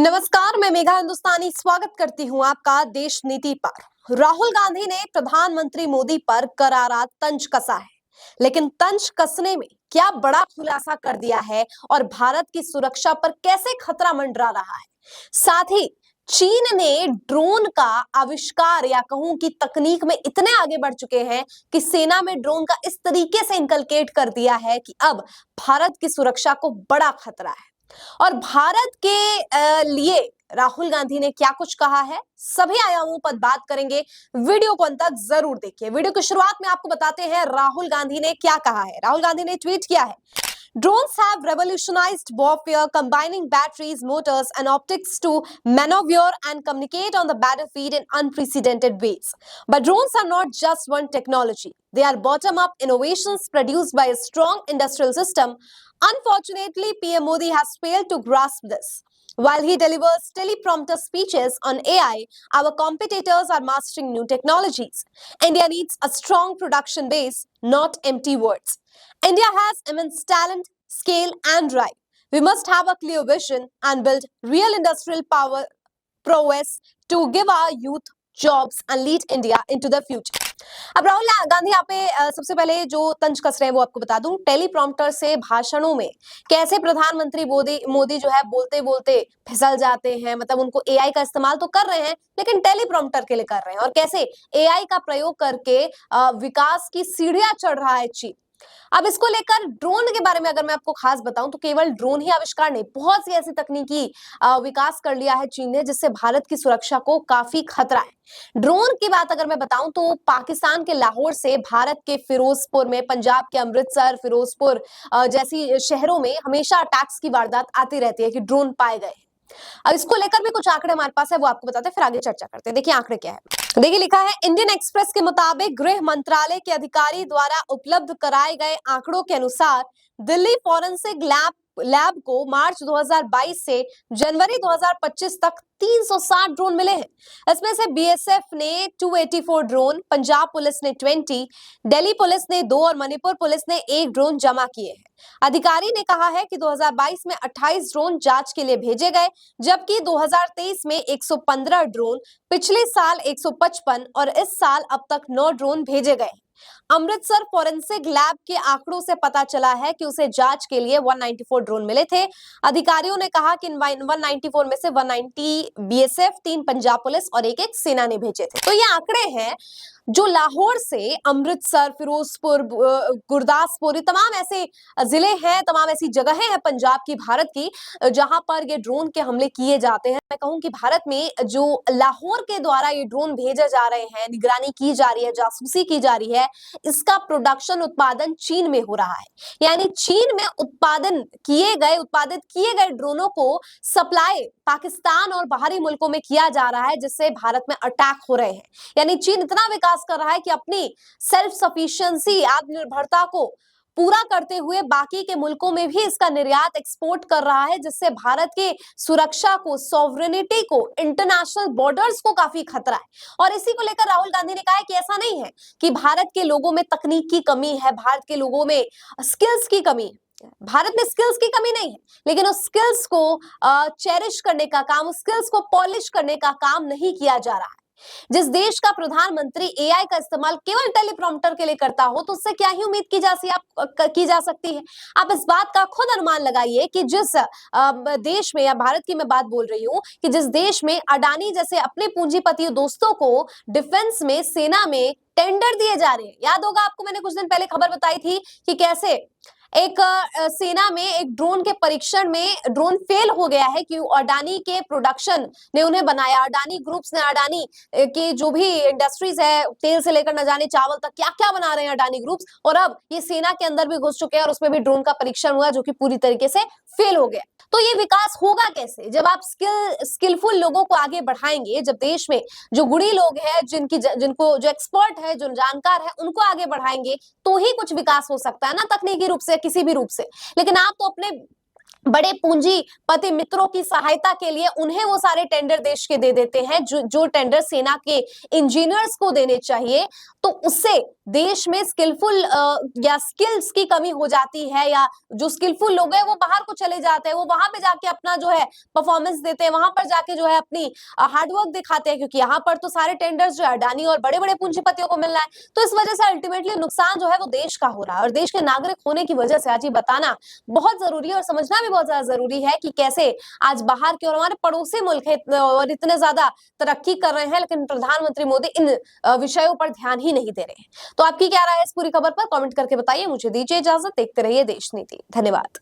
नमस्कार, मैं मेघा हिंदुस्तानी स्वागत करती हूं आपका देश नीति पर। राहुल गांधी ने प्रधानमंत्री मोदी पर करारा तंज कसा है, लेकिन तंज कसने में क्या बड़ा खुलासा कर दिया है और भारत की सुरक्षा पर कैसे खतरा मंडरा रहा है। साथ ही चीन ने ड्रोन का आविष्कार या कहूं कि तकनीक में इतने आगे बढ़ चुके हैं कि सेना में ड्रोन का इस तरीके से इनकलकेट कर दिया है कि अब भारत की सुरक्षा को बड़ा खतरा है। और भारत के लिए राहुल गांधी ने क्या कुछ कहा है, सभी आयामों पर बात करेंगे। वीडियो को अंत तक जरूर देखिए। वीडियो की शुरुआत में आपको बताते हैं राहुल गांधी ने क्या कहा है। राहुल गांधी ने ट्वीट किया है, Drones have revolutionized warfare, combining batteries, motors, and optics to maneuver and communicate on the battlefield in unprecedented ways. But drones are not just one technology. They are bottom-up innovations produced by a strong industrial system. Unfortunately, PM Modi has failed to grasp this. While he delivers teleprompter speeches on AI, our competitors are mastering new technologies. India needs a strong production base, not empty words. India has immense talent, scale, and drive. We must have a clear vision and build real industrial power prowess to give our youth jobs and lead India into the future. अब राहुल गांधी यहाँ पे सबसे पहले जो तंज कस रहे हैं वो आपको बता दूं। टेलीप्रॉम्प्टर से भाषणों में कैसे प्रधानमंत्री मोदी जो है बोलते बोलते फिसल जाते हैं, मतलब उनको एआई का इस्तेमाल तो कर रहे हैं लेकिन टेलीप्रॉम्प्टर के लिए कर रहे हैं, और कैसे एआई का प्रयोग करके विकास की सीढ़ियां चढ़ रहा है चीन। अब इसको लेकर ड्रोन के बारे में अगर मैं आपको खास बताऊं तो केवल ड्रोन ही आविष्कार नहीं, बहुत सी ऐसी तकनीकी विकास कर लिया है चीन ने जिससे भारत की सुरक्षा को काफी खतरा है। ड्रोन की बात अगर मैं बताऊं तो पाकिस्तान के लाहौर से भारत के फिरोजपुर में, पंजाब के अमृतसर, फिरोजपुर जैसी शहरों में हमेशा अटैक्स की वारदात आती रहती है कि ड्रोन पाए गए। अब इसको लेकर भी कुछ आंकड़े हमारे पास है, वो आपको बताते हैं, फिर आगे चर्चा करते हैं। देखिए आंकड़े क्या है। देखिए लिखा है, इंडियन एक्सप्रेस के मुताबिक गृह मंत्रालय के अधिकारी द्वारा उपलब्ध कराए गए आंकड़ों के अनुसार दिल्ली फॉरेंसिक लैब को मार्च 2022 से जनवरी 2025 तक 360 ड्रोन मिले हैं। इसमें से बीएसएफ ने 284 ड्रोन, पंजाब पुलिस ने 20, दिल्ली पुलिस ने 2 और मणिपुर पुलिस ने 1 ड्रोन जमा किए हैं। अधिकारी ने कहा है कि 2022 में 28 ड्रोन जांच के लिए भेजे गए, जबकि 2023 में 115 ड्रोन, पिछले साल 155 और इस साल अब तक 9 ड्रोन भेजे गए। अमृतसर फॉरेंसिक लैब के आंकड़ों से पता चला है कि उसे जांच के लिए 194 ड्रोन मिले थे। अधिकारियों ने कहा कि 194 में से 190 बीएसएफ, 3 पंजाब पुलिस और 1 सेना ने भेजे थे। तो ये आंकड़े हैं जो लाहौर से अमृतसर, फिरोजपुर, गुरदासपुर, तमाम ऐसे जिले हैं, तमाम ऐसी जगहें हैं पंजाब की, भारत की, जहां पर ये ड्रोन के हमले किए जाते हैं। मैं कहूं कि भारत में जो लाहौर के द्वारा ये ड्रोन भेजे जा रहे हैं, निगरानी की जा रही है, जासूसी की जा रही है, इसका प्रोडक्शन, उत्पादन चीन में हो रहा है। यानी चीन में उत्पादित किए गए ड्रोनों को सप्लाई पाकिस्तान और बाहरी मुल्कों में किया जा रहा है, जिससे भारत में अटैक हो रहे हैं। यानी चीन इतना विकास कर रहा है कि अपनी सेल्फ सफिशिएंसी, आत्मनिर्भरता को पूरा करते हुए बाकी के मुल्कों में भी इसका निर्यात, एक्सपोर्ट कर रहा है, जिससे भारत के सुरक्षा को, सॉवरेनिटी को, इंटरनेशनल बॉर्डर्स को काफी खतरा है। और इसी को लेकर राहुल गांधी ने कहा है कि ऐसा नहीं है कि भारत के लोगों में तकनीक की कमी है, भारत के लोगों में स्किल्स की कमी है। भारत में स्किल्स की कमी नहीं है, लेकिन उस स्किल्स को चेरिश करने का काम, उस स्किल्स को पॉलिश करने का काम नहीं किया जा रहा है। जिस देश का प्रधानमंत्री एआई का इस्तेमाल केवल टेलीप्रॉम्प्टर के लिए करता हो, तो उससे क्या ही उम्मीद की जा सकती है। आप इस बात का खुद अनुमान लगाइए कि जिस देश में, या भारत की मैं बात बोल रही हूं, कि जिस देश में अडानी जैसे अपने पूंजीपति दोस्तों को डिफेंस में, सेना में टेंडर दिए जा रहे हैं। याद होगा आपको, मैंने कुछ दिन पहले खबर बताई थी कि कैसे एक सेना में एक ड्रोन के परीक्षण में ड्रोन फेल हो गया है कि अडानी के प्रोडक्शन ने उन्हें बनाया, अडानी ग्रुप्स ने, अडानी की जो भी इंडस्ट्रीज है, तेल से लेकर न जाने चावल तक क्या क्या बना रहे हैं अडानी ग्रुप्स, और अब ये सेना के अंदर भी घुस चुके हैं और उसमें भी ड्रोन का परीक्षण हुआ जो कि पूरी तरीके से फेल हो गया। तो ये विकास होगा कैसे? जब आप स्किलफुल लोगों को आगे बढ़ाएंगे, जब देश में जो गुणी लोग हैं, जिनको जो एक्सपर्ट है, जो जानकार है, उनको आगे बढ़ाएंगे, तो ही कुछ विकास हो सकता है ना, तकनीकी रूप से, किसी भी रूप से। लेकिन आप तो अपने बड़े पूंजीपति मित्रों की सहायता के लिए उन्हें वो सारे टेंडर देश के दे देते हैं जो टेंडर सेना के इंजीनियर्स को देने चाहिए। तो उससे देश में स्किलफुल या स्किल्स की कमी हो जाती है, या जो स्किलफुल लोग हैं वो बाहर को चले जाते हैं, वो वहां पे जाके अपना जो है परफॉर्मेंस देते हैं, वहां पर जाके जो है अपनी हार्डवर्क दिखाते हैं, क्योंकि यहाँ पर तो सारे टेंडर्स जो है अडानी और बड़े बड़े पूंजीपतियों को मिल रहा है। तो इस वजह से अल्टीमेटली नुकसान जो है वो देश का हो रहा है, और देश के नागरिक होने की वजह से आज ये बताना बहुत जरूरी है और समझना भी बहुत ज्यादा जरूरी है कि कैसे आज बाहर के और हमारे पड़ोसी मुल्क है और इतने ज्यादा तरक्की कर रहे हैं, लेकिन प्रधानमंत्री मोदी इन विषयों पर ध्यान ही नहीं दे रहे हैं। तो आपकी क्या राय है इस पूरी खबर पर? कमेंट करके बताइए। मुझे दीजिए इजाजत, देखते रहिए देश नीति। धन्यवाद।